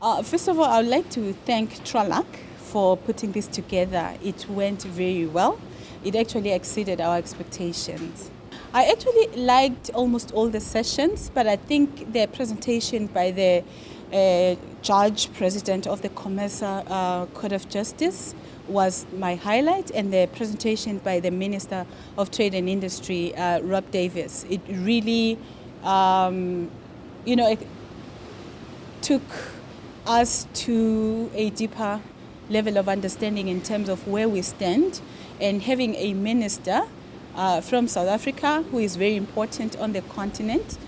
First of all, I would like to thank Tralac for putting this together. It went very well. It actually exceeded our expectations. I actually liked almost all the sessions, but I think the presentation by the judge president of the COMESA Court of Justice was my highlight, and the presentation by the Minister of Trade and Industry, Rob Davis. It really, it took us to a deeper level of understanding in terms of where we stand, and having a minister from South Africa who is very important on the continent,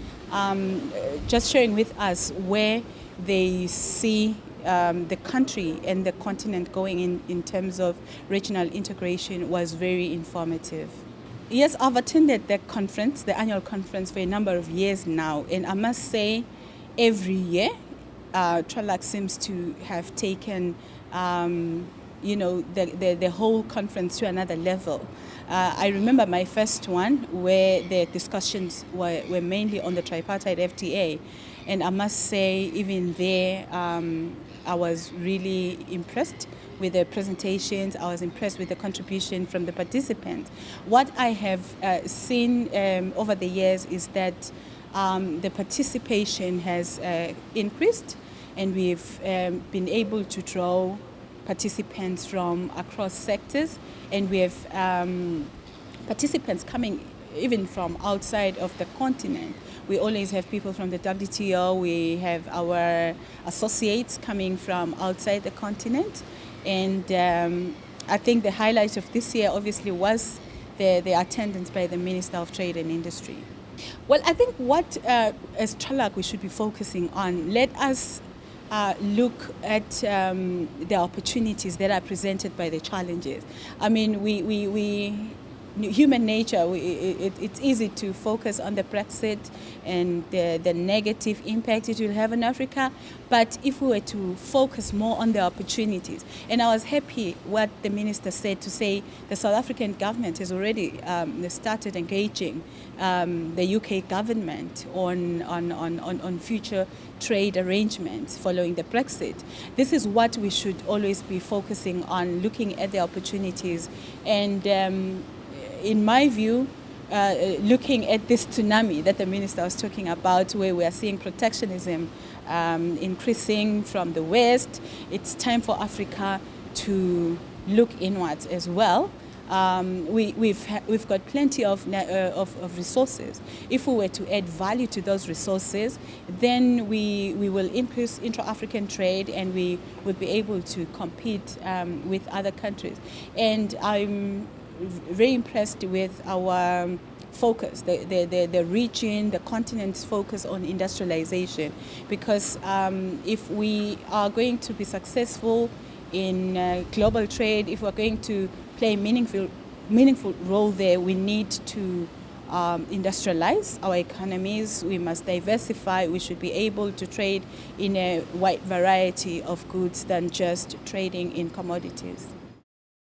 just sharing with us where they see the country and the continent going in terms of regional integration was very informative. Yes, I've attended the conference, the annual conference, for a number of years now, and I must say every year Tralac seems to have taken the whole conference to another level. I remember my first one where the discussions were mainly on the tripartite FTA, and I must say even there I was really impressed with the presentations. I was impressed with the contribution from the participants. What I have seen over the years is that the participation has increased, and we've been able to draw participants from across sectors, and we have participants coming even from outside of the continent. We always have people from the WTO, we have our associates coming from outside the continent, and I think the highlight of this year obviously was the attendance by the Minister of Trade and Industry. Well, I think what as Tralac we should be focusing on, let us look at the opportunities that are presented by the challenges. I mean, human nature, it's easy to focus on the Brexit and the negative impact it will have on Africa, but if we were to focus more on the opportunities, and I was happy what the minister said, to say the South African government has already started engaging the UK government on future trade arrangements following the Brexit. This is what we should always be focusing on, looking at the opportunities, and in my view, looking at this tsunami that the minister was talking about, where we are seeing protectionism increasing from the West, it's time for Africa to look inwards as well. We've got plenty of resources. If we were to add value to those resources, then we will increase intra-African trade, and we would be able to compete with other countries. And I'm very impressed with our focus, the region, the continent's focus on industrialization, because if we are going to be successful in global trade, if we're going to play a meaningful role there, we need to industrialize our economies. We must diversify. We should be able to trade in a wide variety of goods than just trading in commodities.